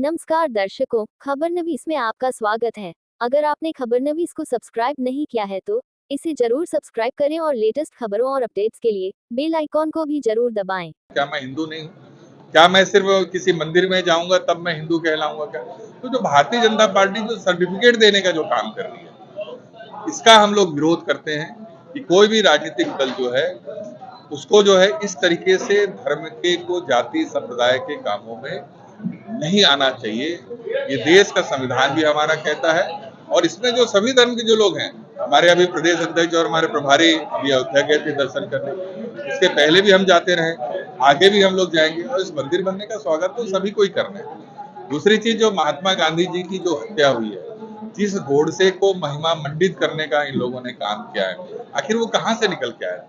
नमस्कार दर्शकों, खबरनवीस में आपका स्वागत है। अगर आपने खबरनवीस को सब्सक्राइब नहीं किया है तो इसे जरूर सब्सक्राइब करें और लेटेस्ट खबरों और अपडेट्स के लिए बेल आइकॉन को भी जरूर दबाएं। क्या मैं हिंदू नहीं हूँ? क्या मैं सिर्फ किसी मंदिर में जाऊंगा तब मैं हिंदू कहलाऊंगा क्या? तो जो भारतीय जनता पार्टी जो सर्टिफिकेट देने का जो काम कर रही है, इसका हम लोग विरोध करते हैं कि कोई भी राजनीतिक दल जो है उसको जो है इस तरीके से धर्म के को जाति संप्रदाय के कामों में नहीं आना चाहिए। ये देश का संविधान भी हमारा कहता है और इसमें जो सभी धर्म के जो लोग हैं, हमारे अभी प्रदेश अध्यक्ष और हमारे प्रभारी अभी अयोध्या गए थे दर्शन करने, इसके पहले भी हम जाते रहे, आगे भी हम लोग जाएंगे और इस मंदिर बनने का स्वागत तो सभी को ही करना है। दूसरी चीज, जो महात्मा गांधी जी की जो हत्या हुई है, जिस गोडसे को महिमा मंडित करने का इन लोगों ने काम किया है, आखिर वो कहां से निकल के आया?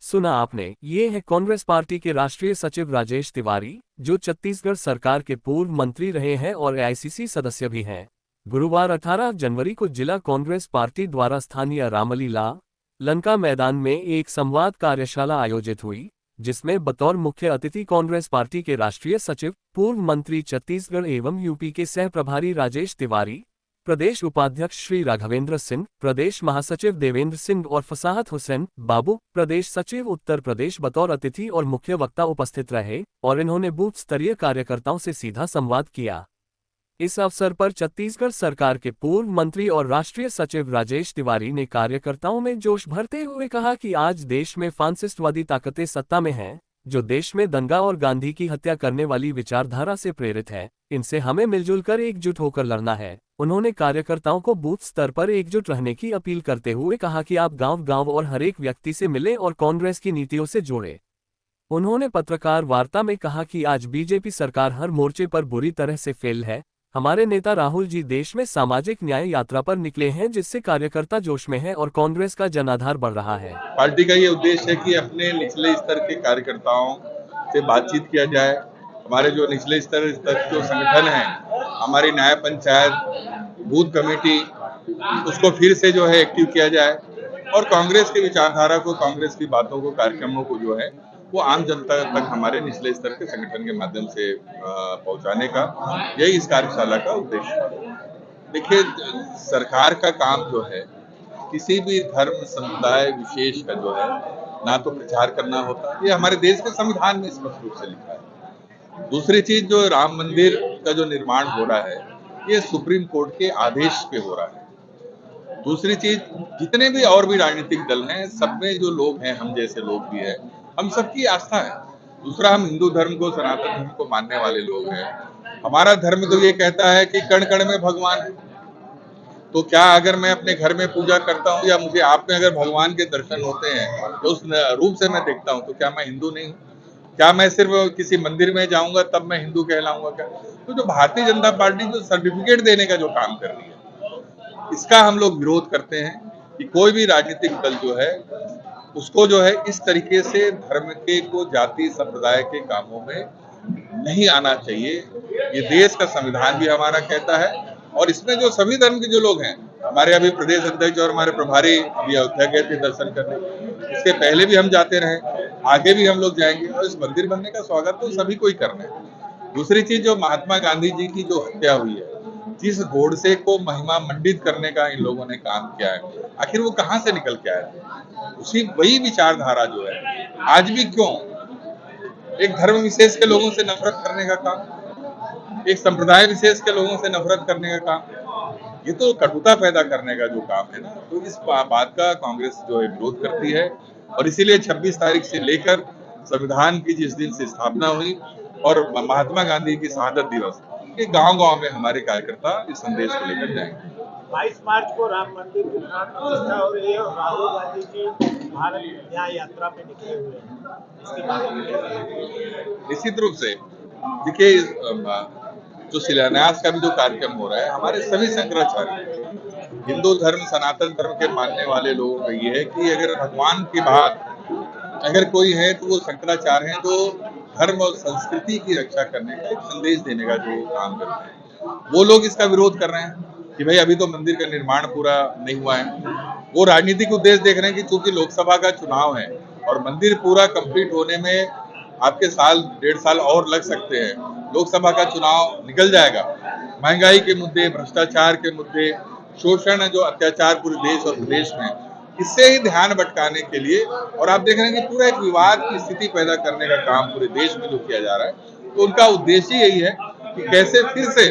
सुना आपने, ये है कांग्रेस पार्टी के राष्ट्रीय सचिव राजेश तिवारी, जो छत्तीसगढ़ सरकार के पूर्व मंत्री रहे हैं और एआईसीसी सदस्य भी हैं। गुरुवार 18 जनवरी को जिला कांग्रेस पार्टी द्वारा स्थानीय रामलीला लंका मैदान में एक संवाद कार्यशाला आयोजित हुई, जिसमें बतौर मुख्य अतिथि कांग्रेस पार्टी के राष्ट्रीय सचिव, पूर्व मंत्री छत्तीसगढ़ एवं यूपी के सह प्रभारी राजेश तिवारी, प्रदेश उपाध्यक्ष श्री राघवेंद्र सिंह, प्रदेश महासचिव देवेंद्र सिंह और फसाहत हुसैन बाबू, प्रदेश सचिव उत्तर प्रदेश बतौर अतिथि और मुख्य वक्ता उपस्थित रहे और इन्होंने बूथ स्तरीय कार्यकर्ताओं से सीधा संवाद किया। इस अवसर पर छत्तीसगढ़ सरकार के पूर्व मंत्री और राष्ट्रीय सचिव राजेश तिवारी ने कार्यकर्ताओं में जोश भरते हुए कहा कि आज देश में फासिस्टवादी ताकतें सत्ता में हैं, जो देश में दंगा और गांधी की हत्या करने वाली विचारधारा से प्रेरित है। इनसे हमें मिलजुल कर एकजुट होकर लड़ना है। उन्होंने कार्यकर्ताओं को बूथ स्तर पर एकजुट रहने की अपील करते हुए कहा कि आप गांव-गांव और हर एक व्यक्ति से मिलें और कांग्रेस की नीतियों से जोड़ें। उन्होंने पत्रकार वार्ता में कहा कि आज बीजेपी सरकार हर मोर्चे पर बुरी तरह से फेल है। हमारे नेता राहुल जी देश में सामाजिक न्याय यात्रा पर निकले हैं, जिससे कार्यकर्ता जोश में है और कांग्रेस का जनाधार बढ़ रहा है। पार्टी का ये उद्देश्य है कि अपने निचले स्तर के कार्यकर्ताओं से बातचीत किया जाए। हमारे जो निचले स्तर तक जो संगठन है, हमारी न्याय पंचायत, बूथ कमेटी, उसको फिर से जो है एक्टिव किया जाए और कांग्रेस की विचारधारा को, कांग्रेस की बातों को, कार्यक्रमों को जो है वो आम जनता तक हमारे निचले स्तर के संगठन के माध्यम से पहुंचाने का, यही इस कार्यशाला का उद्देश्य है। देखिए, सरकार का काम जो है किसी भी धर्म समुदाय विशेष का जो है ना तो प्रचार करना होता है, ये हमारे देश के संविधान में स्पष्ट रूप से लिखा है। दूसरी चीज, जो राम मंदिर का जो निर्माण हो रहा है, ये सुप्रीम कोर्ट के आदेश पे हो रहा है। दूसरी चीज, जितने भी और भी राजनीतिक दल हैं, सब में जो लोग हैं, हम जैसे लोग भी हैं, हम सबकी आस्था है। दूसरा, हम हिंदू धर्म को, सनातन धर्म को मानने वाले लोग हैं। हमारा धर्म तो ये कहता है कि कण कण में भगवान है। तो क्या अगर मैं अपने घर में पूजा करता हूँ या मुझे आप में अगर भगवान के दर्शन होते हैं तो उस रूप से मैं देखता हूँ, तो क्या मैं हिंदू नहीं हूँ? क्या मैं सिर्फ किसी मंदिर में जाऊंगा तब मैं हिंदू कहलाऊंगा क्या? तो जो भारतीय जनता पार्टी जो सर्टिफिकेट देने का जो काम कर रही है, इसका हम लोग विरोध करते हैं कि कोई भी राजनीतिक दल जो है उसको जो है इस तरीके से धर्म के को जाति संप्रदाय के कामों में नहीं आना चाहिए। ये देश का संविधान भी हमारा कहता है और इसमें जो सभी धर्म के जो लोग हैं, हमारे अभी प्रदेश अध्यक्ष और हमारे प्रभारी अभी अयोध्या गए थे दर्शन करने, इसके पहले भी हम जाते रहे, आगे भी हम लोग जाएंगे और इस मंदिर बनने का स्वागत तो सभी को ही करना है। दूसरी चीज, जो महात्मा गांधी जी की जो हत्या हुई है, जिस गोडसे को महिमा मंडित करने का इन लोगों ने काम किया है, आखिर वो कहां से निकल के आया? उसी वही विचारधारा जो है आज भी क्यों एक धर्म विशेष के लोगों से नफरत करने का काम, एक संप्रदाय विशेष के लोगों से नफरत करने का काम, ये तो कटुता पैदा करने का जो काम है ना। तो इस बात का कांग्रेस जो है विरोध करती है और इसीलिए 26 तारीख से लेकर संविधान की जिस दिन से स्थापना हुई और महात्मा गांधी की शहादत दिवस के गांव-गांव में हमारे कार्यकर्ता इस संदेश को लेकर जाएंगे। 22 मार्च को राम मंदिर की प्राण प्रतिष्ठा हो रही है और राहुल गांधी जी भारत न्याय यात्रा पे निकले हुए हैं, इसके बारे में निश्चित रूप से देखिए, जो शिलान्यास का भी जो कार्यक्रम हो रहा है, हमारे सभी शंकराचार्य, हिंदू धर्म, सनातन धर्म के मानने वाले लोगों का ये है कि अगर भगवान के बाद अगर कोई है तो वो शंकराचार्य हैं, जो धर्म और संस्कृति की रक्षा करने का एक संदेश देने का जो काम करते हैं। वो लोग इसका विरोध कर रहे हैं कि भाई अभी तो मंदिर का निर्माण पूरा नहीं हुआ है। वो राजनीतिक उद्देश्य देख रहे हैं कि चूंकि लोकसभा का चुनाव है और मंदिर पूरा कंप्लीट होने में आपके साल 1.5 साल और लग सकते हैं, लोकसभा का चुनाव निकल जाएगा, महंगाई के मुद्दे, भ्रष्टाचार के मुद्दे, शोषण जो अत्याचार पूरे देश और प्रदेश में, इससे ही ध्यान भटकाने के लिए, और आप देख रहे हैं कि पूरा एक विवाद की स्थिति पैदा करने का काम पूरे देश में जो किया जा रहा है, तो उनका उद्देश्य यही है कि कैसे फिर से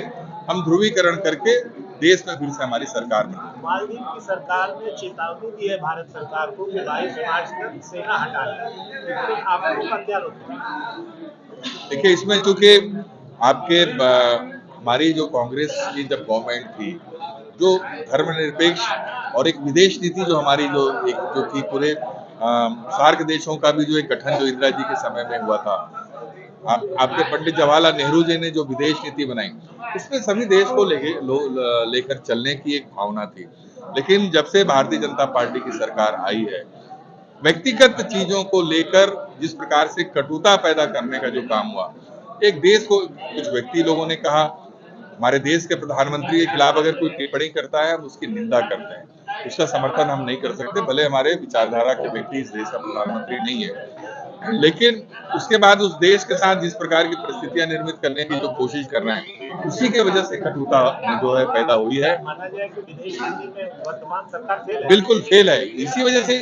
हम ध्रुवीकरण करके देश में फिर से हमारी सरकार बने। मालदीव की सरकार ने चेतावनी दी है भारत सरकार को कि 22 मार्च तक सेना हटा लें, लेकिन आप लोगों का क्या रुख है? देखिए, इसमें चूंकि आपके हमारी जो कांग्रेस की जब गवर्नमेंट थी, जो धर्मनिरपेक्ष और एक विदेश नीति जो हमारी जो थी पूरे सार्क देशों का भी जो एक गठन जो इंदिरा जी के समय में हुआ था, आपके पंडित जवाहरलाल नेहरू जी ने जो विदेश नीति बनाई, उसमें सभी देश को लेकर चलने की एक भावना थी। लेकिन जब से भारतीय जनता पार्टी की सरकार आई है, व्यक्तिगत चीजों को लेकर जिस प्रकार से कटुता पैदा करने का जो काम हुआ, एक देश को कुछ व्यक्ति लोगों ने कहा, हमारे देश के प्रधानमंत्री के खिलाफ अगर कोई टिप्पणी करता है, हम उसकी निंदा करते हैं, उसका समर्थन हम नहीं कर सकते, भले हमारे विचारधारा के व्यक्ति इस देश का प्रधानमंत्री नहीं है, लेकिन उसके बाद उस देश के साथ जिस प्रकार की परिस्थितियां निर्मित करने की जो कोशिश कर रहे हैं, उसी के वजह से कटुता जो है पैदा हुई है। माना जाए कि विदेश नीति में वर्तमान सरकार फेल है। बिल्कुल फेल है, इसी वजह से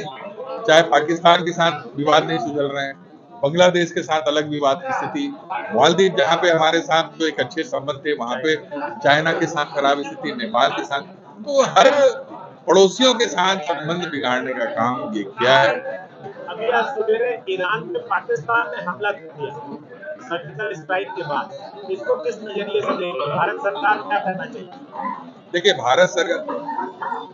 चाहे पाकिस्तान के साथ विवाद नहीं सुलझ रहे हैं, बांग्लादेश के साथ अलग विवाद की स्थिति, मालदीव जहाँ पे हमारे साथ जो एक अच्छे संबंध थे, वहां पे चाइना के साथ खराब स्थिति, नेपाल के साथ, तो हर पड़ोसियों के साथ संबंध बिगाड़ने का काम ये किया है। अभी आज सवेरे ईरान पे पाकिस्तान ने हमला कर दिया सर्जिकल स्ट्राइक के बाद, इसको किस नजरिए से देखें? भारत सरकार क्या करना चाहिए? देखिए, भारत सरकार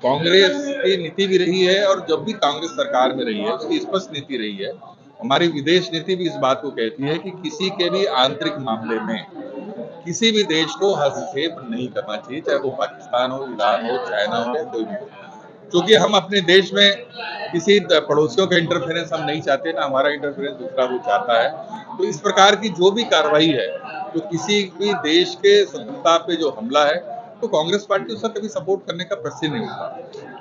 कांग्रेस की नीति भी रही है, और जब भी कांग्रेस सरकार में रही है उसकी स्पष्ट नीति रही है। हमारी विदेश नीति भी इस बात को कहती है कि किसी के भी आंतरिक मामले में किसी भी देश को हस्तक्षेप नहीं करना चाहिए, चाहे वो पाकिस्तान हो, ईरान हो, चाइना हो, या कोई भी हो। क्योंकि हम अपने देश में किसी पड़ोसियों का इंटरफेरेंस हम नहीं चाहते, ना हमारा इंटरफेरेंस दूसरा कोई चाहता है। तो इस प्रकार की जो भी कार्रवाई है, जो किसी भी देश के स्वतंत्रता पे जो हमला है, तो कांग्रेस पार्टी उसका कभी सपोर्ट करने का प्रश्न नहीं उठता।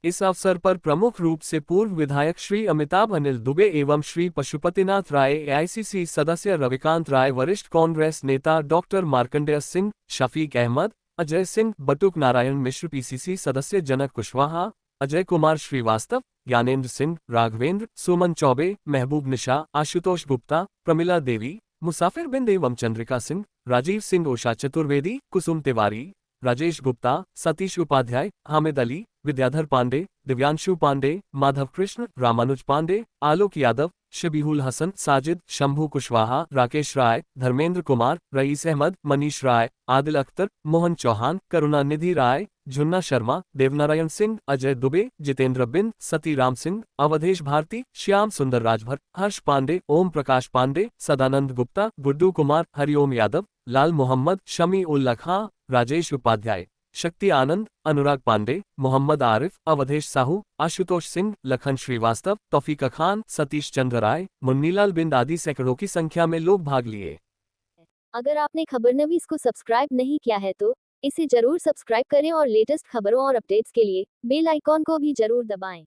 इस अवसर पर प्रमुख रूप से पूर्व विधायक श्री अमिताभ अनिल दुबे एवं श्री पशुपतिनाथ राय, एआईसीसी सदस्य रविकांत राय, वरिष्ठ कांग्रेस नेता डॉक्टर मार्कंडेय सिंह, शफीक अहमद, अजय सिंह, बटुक नारायण मिश्र, पीसीसी सदस्य जनक कुशवाहा, अजय कुमार श्रीवास्तव, ज्ञानेंद्र सिंह, राघवेंद्र, सुमन चौबे, महबूब निशा, आशुतोष गुप्ता, प्रमिला देवी, मुसाफिर बिंद एवं चंद्रिका सिंह, राजीव सिंह, उषा चतुर्वेदी, कुसुम तिवारी, राजेश गुप्ता, सतीश उपाध्याय, हामिद अली, विद्याधर पांडे, दिव्यांशु पांडे, माधव कृष्ण, रामानुज पांडे, आलोक यादव, शबीहुल हसन, साजिद, शंभू कुशवाहा, राकेश राय, धर्मेंद्र कुमार, रईस अहमद, मनीष राय, आदिल अख्तर, मोहन चौहान, करुणानिधि राय, झुन्ना शर्मा, देवनारायण सिंह, अजय दुबे, जितेंद्र बिंद, सती राम सिंह, अवधेश भारती, श्याम सुंदर राजभर, हर्ष पांडे, ओम प्रकाश पांडे, सदानंद गुप्ता, गुड्डू कुमार, हरिओम यादव, लाल मोहम्मद, शमी उल्ला खां, राजेश उपाध्याय, शक्ति आनंद, अनुराग पांडे, मोहम्मद आरिफ, अवधेश साहू, आशुतोष सिंह, लखन श्रीवास्तव, तौफीका खान, सतीश चंद्र राय, मुन्नीलाल बिंद आदि सैकड़ों की संख्या में लोग भाग लिए। अगर आपने खबरनवीस को सब्सक्राइब नहीं किया है तो इसे जरूर सब्सक्राइब करें और लेटेस्ट खबरों और अपडेट्स के लिए बेल आइकॉन को भी जरूर दबाएं।